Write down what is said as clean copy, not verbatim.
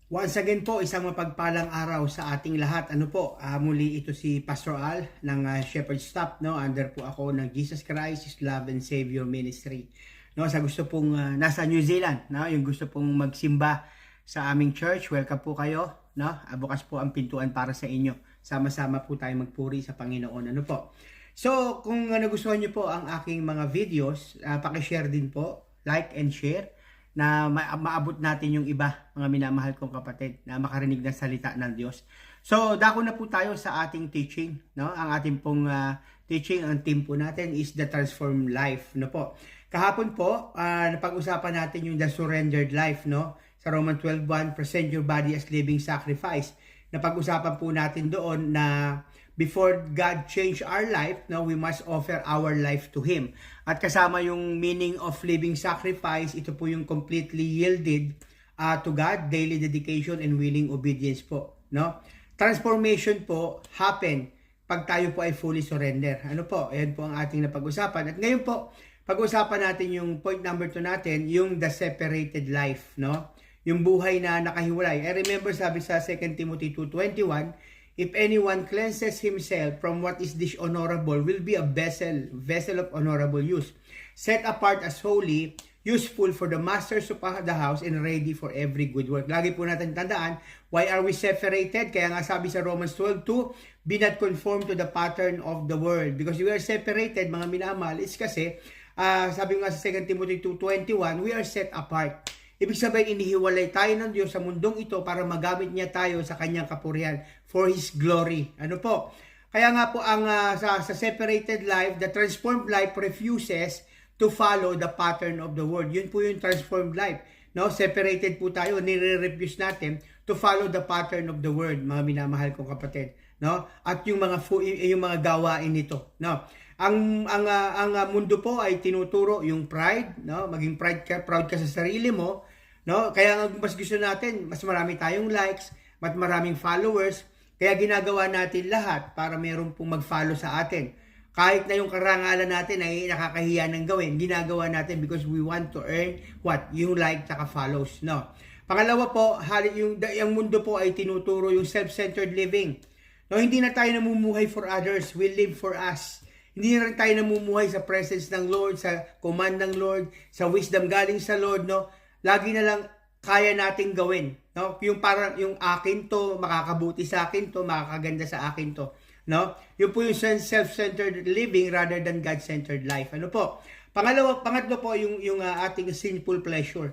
Once again po, isang mapagpalang araw sa ating lahat. Ano po, muli ito si Pastor Al ng Shepherd Staff, no? Under po ako ng Jesus Christ is Love and Savior Ministry. No, sa gusto pong nasa New Zealand, no? Yung gusto pong magsimba sa aming church, welcome po kayo, no? Bukas po ang pintuan para sa inyo. Sama-sama po tayo magpuri sa Panginoon. Ano po? So, kung nagustuhan niyo po ang aking mga videos, paki-share din po, like and share na maabot natin yung iba, mga minamahal kong kapatid, na makarinig ng salita ng Diyos. So, dako na po tayo sa ating teaching, no? Ang ating pong teaching, ang team po natin is the transformed life, no po. Kahapon po, napag-usapan natin yung the surrendered life, no? Sa Romans 12:1, present your body as living sacrifice. Napag-usapan po natin doon na before God change our life, no, we must offer our life to Him. At kasama yung meaning of living sacrifice, ito po yung completely yielded to God, daily dedication and willing obedience po. No? Transformation po happen pag tayo po ay fully surrender. Ano po? Ayan po ang ating napag-usapan. At ngayon po, pag-usapan natin yung point number 2 natin, yung the separated life. No? Yung buhay na nakahiwalay. I remember sabi sa 2 Timothy 2:21, if anyone cleanses himself from what is dishonorable, will be a vessel of honorable use, set apart as holy, useful for the masters of the house, and ready for every good work. Lagi po natin tandaan, why are we separated? Kaya nga sabi sa Romans 12:2, be not conformed to the pattern of the world. Because we are separated, mga minamahal, it's kasi, sabi nga sa 2 Timothy 2:21, we are set apart. Ibig sabihin, inihiwalay tayo ng Diyos sa mundong ito para magamit niya tayo sa kanyang kapurihan for His glory. Ano po? Kaya nga po, ang sa separated life, the transformed life refuses to follow the pattern of the world. Yun po yung transformed life. No? Separated po tayo, nire-refuse natin to follow the pattern of the world, mga minamahal kong kapatid. No? At yung mga gawain nito. No? Ang mundo po ay tinuturo yung pride, no? Maging proud ka sa sarili mo, no? Kaya mas gusto natin, mas marami tayong likes, mas maraming followers, kaya ginagawa natin lahat para meron pong mag-follow sa atin. Kahit na yung karangalan natin ay nakakahiya ng gawin, ginagawa natin because we want to earn what? Yung like at follows, no? Pangalawa po, yung mundo po ay tinuturo yung self-centered living. No, hindi na tayo namumuhay for others, we live for us. Hindi na rin tayo namumuhay sa presence ng Lord, sa command ng Lord, sa wisdom galing sa Lord, no? Lagi na lang kaya nating gawin, no? Yung parang yung akin to, makakabuti sa akin to, makakaganda sa akin to, no? Yung po yung self-centered living rather than God-centered life. Ano po? Pangatlo po yung ating sinful pleasure.